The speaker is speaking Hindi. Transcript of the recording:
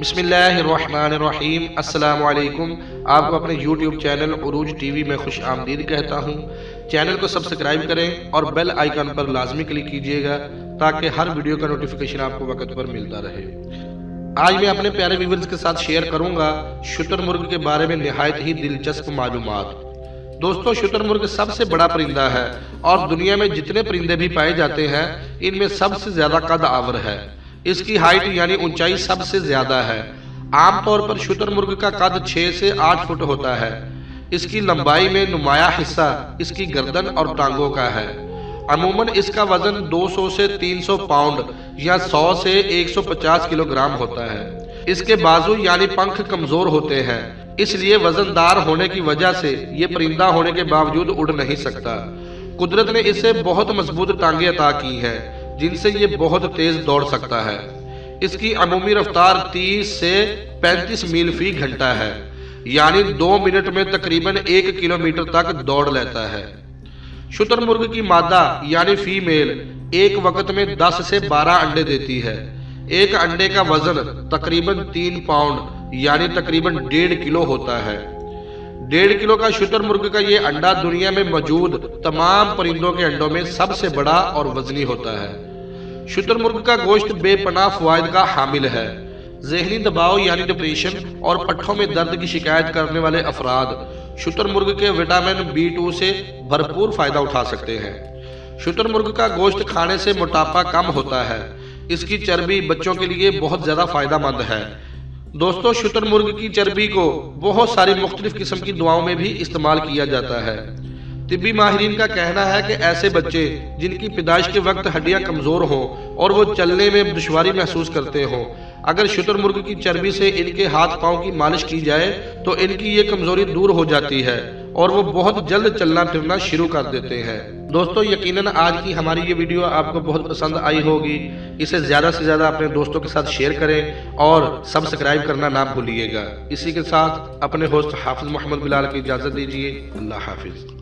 बिस्मिल्लाहिर्रहमानिर्रहीम। अस्सलामु अलैकुम। आपको अपने YouTube चैनल उरूज टीवी में खुश आमदीद कहता हूँ। चैनल को सब्सक्राइब करें और बेल आइकन पर लाजमी क्लिक कीजिएगा ताकि हर वीडियो का नोटिफिकेशन आपको वक्त पर मिलता रहे। आज मैं अपने प्यारे व्यूअर्स के साथ शेयर करूंगा शुतुरमुर्ग के बारे में निहायत ही दिलचस्प मालूमात। दोस्तों, शुतुरमुर्ग सबसे बड़ा परिंदा है और दुनिया में जितने परिंदे भी पाए जाते हैं इनमें सबसे ज्यादा कद आवर है। इसकी हाइट यानी ऊंचाई सबसे ज्यादा है। आमतौर पर शुतुरमुर्ग का कद 6 से 8 फुट होता है। इसकी लंबाई में नुमाया हिस्सा इसकी गर्दन और टांगों का है। अमूमन इसका वजन 200 से 300 पाउंड या 100 से 150 किलोग्राम होता है। इसके बाजू यानी पंख कमजोर होते हैं, इसलिए वजनदार होने की वजह से ये परिंदा होने के बावजूद उड़ नहीं सकता। कुदरत ने इसे बहुत मजबूत टांगे अता की है जिनसे ये बहुत तेज दौड़ सकता है। इसकी अमूमी रफ्तार 30 से 35 मील फी घंटा है, यानी 2 मिनट में तकरीबन 1 किलोमीटर तक दौड़ लेता है। शुतुरमुर्ग की मादा यानी फीमेल एक वक्त में 10 से 12 अंडे देती है। एक अंडे का वजन तकरीबन 3 पाउंड यानी तकरीबन 1.5 किलो होता है। 1.5 किलो का शुतुरमुर्ग का ये अंडा दुनिया में मौजूद तमाम परिंदों के अंडों में सबसे बड़ा और वजनी होता है। शुतुरमुर्ग का गोश्त बेपनाह फवायद का हामिल है। ज़हनी दबाव यानी डिप्रेशन और पट्ठों में दर्द की शिकायत करने वाले अफराद शुतुरमुर्ग के विटामिन B2 से भरपूर फायदा उठा सकते हैं। शुतुरमुर्ग का गोश्त खाने से मोटापा कम होता है। इसकी चर्बी बच्चों के लिए बहुत ज्यादा फायदेमंद है। दोस्तों, शुतुरमुर्ग की चर्बी को बहुत सारी मुख्तलिफ किस्म की दवाओं में भी इस्तेमाल किया जाता है। तिब्बी माहिरीन का कहना है कि ऐसे बच्चे जिनकी पैदाइश के वक्त हड्डियां कमजोर हों और वो चलने में दुश्वारी महसूस करते हों, अगर शुतुरमुर्ग की चर्बी से इनके हाथ पांव की मालिश की जाए तो इनकी ये कमजोरी दूर हो जाती है और वो बहुत जल्द चलना फिरना शुरू कर देते हैं। दोस्तों, यकीनन आज की हमारी ये वीडियो आपको बहुत पसंद आई होगी। इसे ज्यादा से ज्यादा अपने दोस्तों के साथ शेयर करें और सब्सक्राइब करना ना भूलिएगा। इसी के साथ अपने होस्ट हाफिज मोहम्मद बिलाल की इजाजत दीजिए। अल्लाह हाफिज।